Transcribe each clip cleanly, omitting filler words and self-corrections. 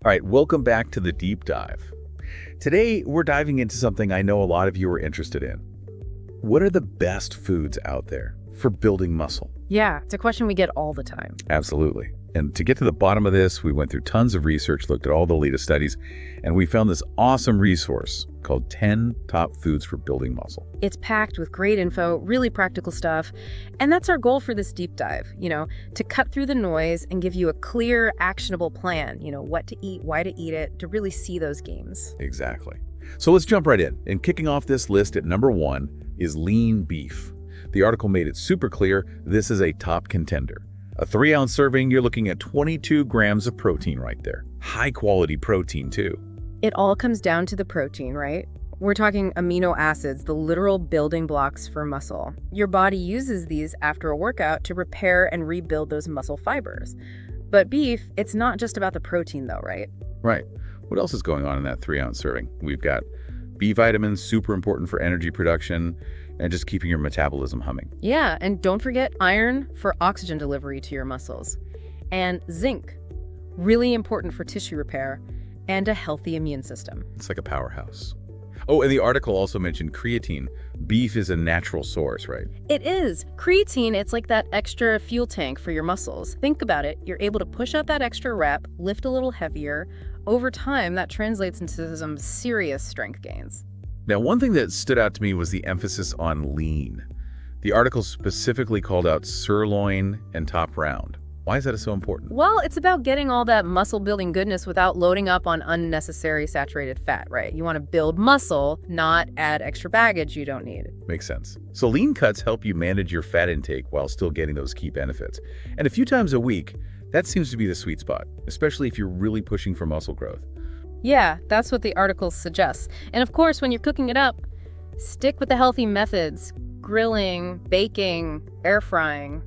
All right, welcome back to the deep dive. Today, we're diving into something I know a lot of you are interested in. What are the best foods out there for building muscle? Yeah, it's a question we get all the time. Absolutely. And to get to the bottom of this, we went through tons of research, looked at all the latest studies, and we found this awesome resource called 10 Top Foods for Building Muscle. It's packed with great info, really practical stuff, and that's our goal for this deep dive, to cut through the noise and give you a clear, actionable plan, what to eat, why to eat it, to really see those gains. Exactly. So let's jump right in. And kicking off this list at number 1 is lean beef. The article made it super clear this is a top contender. A 3-ounce serving, you're looking at 22 grams of protein right there. High quality protein too. It all comes down to the protein, right? We're talking amino acids, the literal building blocks for muscle. Your body uses these after a workout to repair and rebuild those muscle fibers. But beef, it's not just about the protein though, right? Right. What else is going on in that 3-ounce serving? We've got B vitamins, super important for energy production and just keeping your metabolism humming. Yeah, and don't forget iron for oxygen delivery to your muscles. And zinc, really important for tissue repair and a healthy immune system. It's like a powerhouse. Oh, and the article also mentioned creatine. Beef is a natural source, right? It is. Creatine, it's like that extra fuel tank for your muscles. Think about it. You're able to push out that extra rep, lift a little heavier. Over time, that translates into some serious strength gains. Now, one thing that stood out to me was the emphasis on lean. The article specifically called out sirloin and top round. Why is that so important? Well, it's about getting all that muscle-building goodness without loading up on unnecessary saturated fat, right? You want to build muscle, not add extra baggage you don't need. Makes sense. So lean cuts help you manage your fat intake while still getting those key benefits. And a few times a week, that seems to be the sweet spot, especially if you're really pushing for muscle growth. Yeah, that's what the article suggests. And of course, when you're cooking it up, stick with the healthy methods. Grilling, baking, air frying.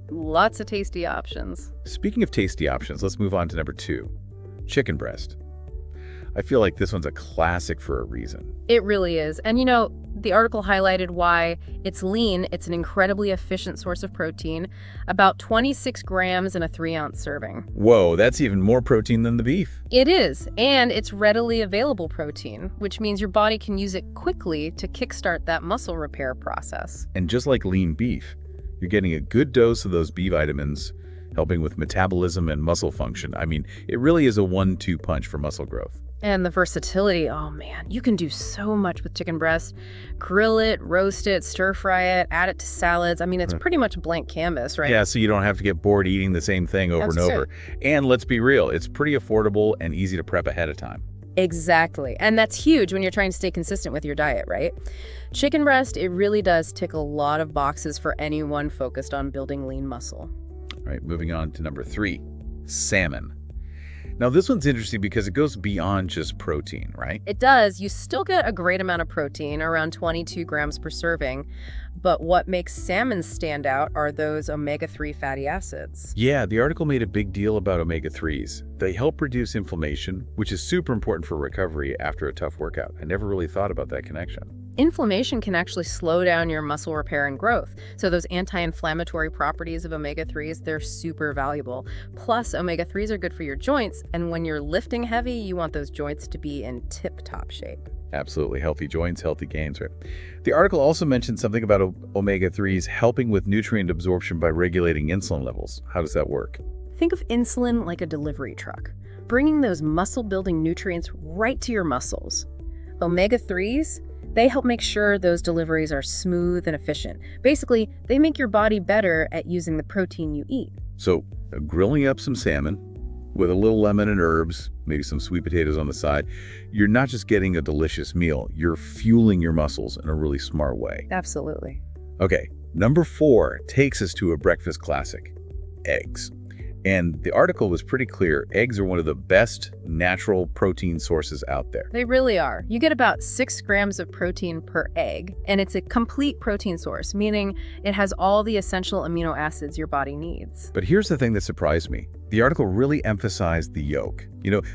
Lots of tasty options. Speaking of tasty options, let's move on to number 2, chicken breast. I feel like this one's a classic for a reason. It really is. And the article highlighted why it's lean. It's an incredibly efficient source of protein, about 26 grams in a 3-ounce serving. Whoa, that's even more protein than the beef. It is, and it's readily available protein, which means your body can use it quickly to kickstart that muscle repair process. And just like lean beef, you're getting a good dose of those B vitamins, helping with metabolism and muscle function. I mean, it really is a 1-2 punch for muscle growth. And the versatility, oh man, you can do so much with chicken breast. Grill it, roast it, stir fry it, add it to salads. I mean, it's pretty much a blank canvas, right? Yeah, so you don't have to get bored eating the same thing over and over. And let's be real, it's pretty affordable and easy to prep ahead of time. Exactly. And that's huge when you're trying to stay consistent with your diet, right? Chicken breast, it really does tick a lot of boxes for anyone focused on building lean muscle. All right, moving on to number 3, salmon. Now, this one's interesting because it goes beyond just protein, right? It does. You still get a great amount of protein, around 22 grams per serving. But what makes salmon stand out are those omega-3 fatty acids. Yeah, the article made a big deal about omega-3s. They help reduce inflammation, which is super important for recovery after a tough workout. I never really thought about that connection. Inflammation can actually slow down your muscle repair and growth. So those anti-inflammatory properties of omega-3s, they're super valuable. Plus, omega-3s are good for your joints, and when you're lifting heavy, you want those joints to be in tip-top shape. Absolutely. Healthy joints, healthy gains, right? The article also mentioned something about omega-3s helping with nutrient absorption by regulating insulin levels. How does that work? Think of insulin like a delivery truck, bringing those muscle-building nutrients right to your muscles. Omega-3s, they help make sure those deliveries are smooth and efficient. Basically, they make your body better at using the protein you eat. So, grilling up some salmon with a little lemon and herbs, maybe some sweet potatoes on the side, you're not just getting a delicious meal, you're fueling your muscles in a really smart way. Absolutely. Okay, number 4 takes us to a breakfast classic, eggs. And the article was pretty clear. Eggs are one of the best natural protein sources out there. They really are. You get about 6 grams of protein per egg, and it's a complete protein source, meaning it has all the essential amino acids your body needs. But here's the thing that surprised me. The article really emphasized the yolk.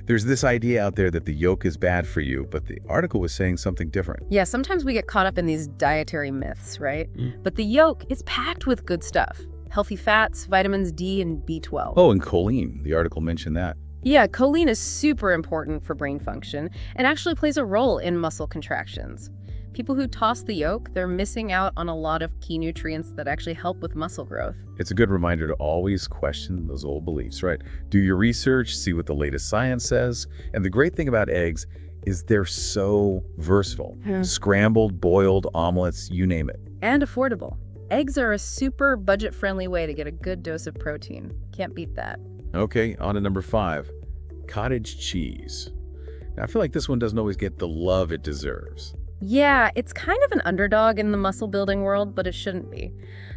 There's this idea out there that the yolk is bad for you, but the article was saying something different. Yeah, sometimes we get caught up in these dietary myths, right? But the yolk is packed with good stuff. Healthy fats, vitamins D and B12. Oh, and choline. The article mentioned that. Yeah, choline is super important for brain function and actually plays a role in muscle contractions. People who toss the yolk, they're missing out on a lot of key nutrients that actually help with muscle growth. It's a good reminder to always question those old beliefs, right? Do your research, see what the latest science says. And the great thing about eggs is they're so versatile. Scrambled, boiled, omelets, you name it. And affordable. Eggs are a super budget-friendly way to get a good dose of protein. Can't beat that. Okay, on to number 5, cottage cheese. Now, I feel like this one doesn't always get the love it deserves. Yeah, it's kind of an underdog in the muscle building world, but it shouldn't be.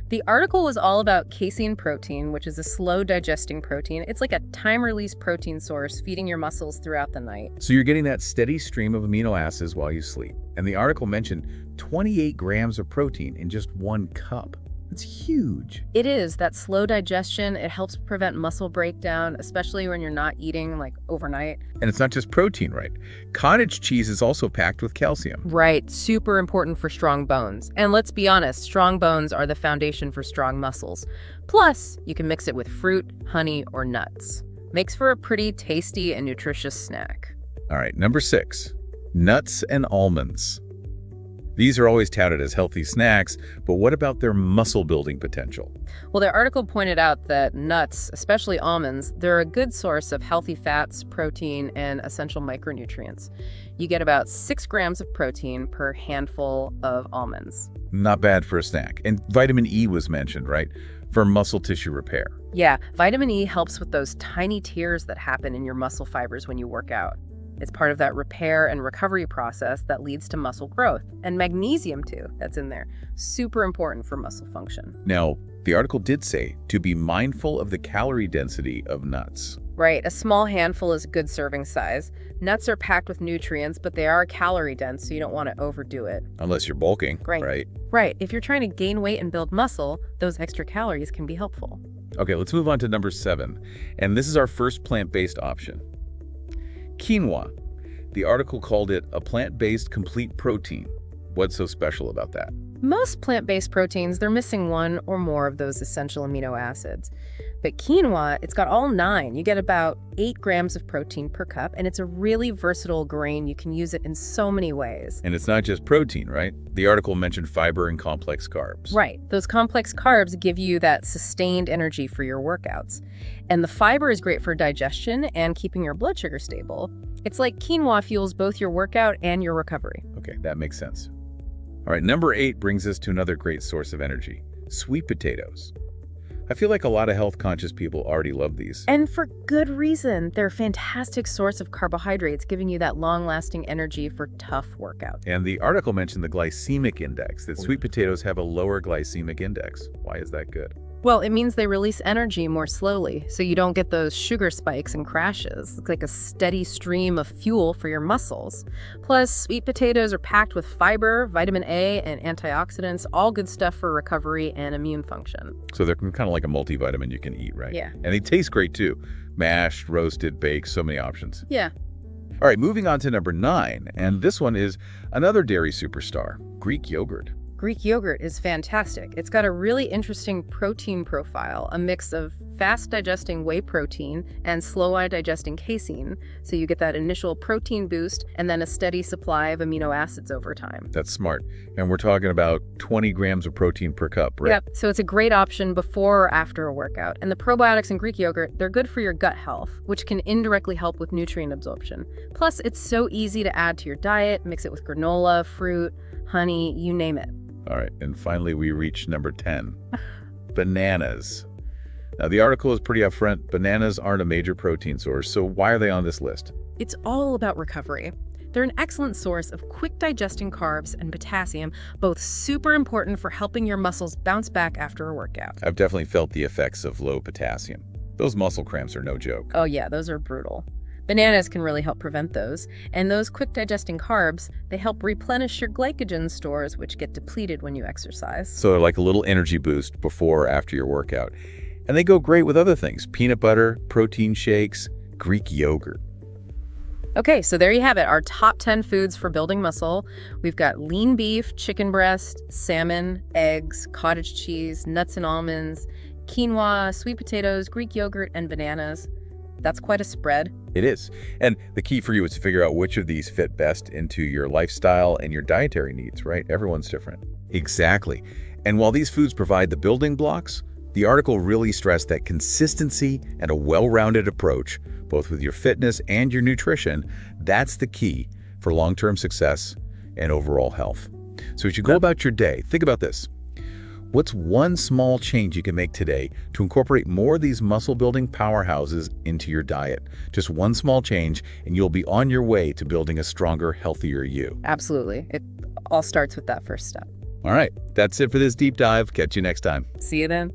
The article was all about casein protein, which is a slow digesting protein. It's like a time-release protein source feeding your muscles throughout the night. So you're getting that steady stream of amino acids while you sleep. And the article mentioned 28 grams of protein in just 1 cup. It's huge. It is. That slow digestion, it helps prevent muscle breakdown, especially when you're not eating like overnight. And it's not just protein, right? Cottage cheese is also packed with calcium. Right. Super important for strong bones. And let's be honest, strong bones are the foundation for strong muscles. Plus, you can mix it with fruit, honey, or nuts. Makes for a pretty tasty and nutritious snack. All right, number 6, nuts and almonds. These are always touted as healthy snacks, but what about their muscle building potential? Well, their article pointed out that nuts, especially almonds, they're a good source of healthy fats, protein, and essential micronutrients. You get about 6 grams of protein per handful of almonds. Not bad for a snack. And vitamin E was mentioned, right? For muscle tissue repair. Yeah, vitamin E helps with those tiny tears that happen in your muscle fibers when you work out. It's part of that repair and recovery process that leads to muscle growth. And magnesium, too, that's in there. Super important for muscle function. Now, the article did say to be mindful of the calorie density of nuts. Right, a small handful is a good serving size. Nuts are packed with nutrients, but they are calorie dense, so you don't want to overdo it. Unless you're bulking, right? Right, if you're trying to gain weight and build muscle, those extra calories can be helpful. Okay, let's move on to number 7. And this is our first plant-based option. Quinoa. The article called it a plant-based complete protein. What's so special about that? Most plant-based proteins, they're missing 1 or more of those essential amino acids. But quinoa, it's got all 9. You get about 8 grams of protein per cup, and it's a really versatile grain. You can use it in so many ways. And it's not just protein, right? The article mentioned fiber and complex carbs. Right. Those complex carbs give you that sustained energy for your workouts. And the fiber is great for digestion and keeping your blood sugar stable. It's like quinoa fuels both your workout and your recovery. Okay, that makes sense. All right, number 8 brings us to another great source of energy, sweet potatoes. I feel like a lot of health-conscious people already love these. And for good reason. They're a fantastic source of carbohydrates, giving you that long-lasting energy for tough workouts. And the article mentioned the glycemic index, that sweet potatoes have a lower glycemic index. Why is that good? Well, it means they release energy more slowly, so you don't get those sugar spikes and crashes. It's like a steady stream of fuel for your muscles. Plus, sweet potatoes are packed with fiber, vitamin A, and antioxidants, all good stuff for recovery and immune function. So they're kind of like a multivitamin you can eat, right? Yeah. And they taste great too. Mashed, roasted, baked, so many options. Yeah. All right, moving on to number 9, and this one is another dairy superstar, Greek yogurt. Greek yogurt is fantastic. It's got a really interesting protein profile, a mix of fast-digesting whey protein and slow-digesting casein, so you get that initial protein boost and then a steady supply of amino acids over time. That's smart. And we're talking about 20 grams of protein per cup, right? Yep, so it's a great option before or after a workout. And the probiotics in Greek yogurt, they're good for your gut health, which can indirectly help with nutrient absorption. Plus, it's so easy to add to your diet, mix it with granola, fruit, honey, you name it. All right, and finally we reach number 10, bananas. Now, the article is pretty upfront. Bananas aren't a major protein source, so why are they on this list? It's all about recovery. They're an excellent source of quick-digesting carbs and potassium, both super important for helping your muscles bounce back after a workout. I've definitely felt the effects of low potassium. Those muscle cramps are no joke. Oh yeah, those are brutal. Bananas can really help prevent those, and those quick-digesting carbs, they help replenish your glycogen stores, which get depleted when you exercise. So they're like a little energy boost before or after your workout. And they go great with other things, peanut butter, protein shakes, Greek yogurt. Okay, so there you have it, our top 10 foods for building muscle. We've got lean beef, chicken breast, salmon, eggs, cottage cheese, nuts and almonds, quinoa, sweet potatoes, Greek yogurt, and bananas. That's quite a spread. It is. And the key for you is to figure out which of these fit best into your lifestyle and your dietary needs, right? Everyone's different. Exactly. And while these foods provide the building blocks, the article really stressed that consistency and a well-rounded approach, both with your fitness and your nutrition, that's the key for long-term success and overall health. So as you go about your day, think about this. What's one small change you can make today to incorporate more of these muscle-building powerhouses into your diet? Just one small change, and you'll be on your way to building a stronger, healthier you. Absolutely. It all starts with that first step. All right, that's it for this deep dive. Catch you next time. See you then.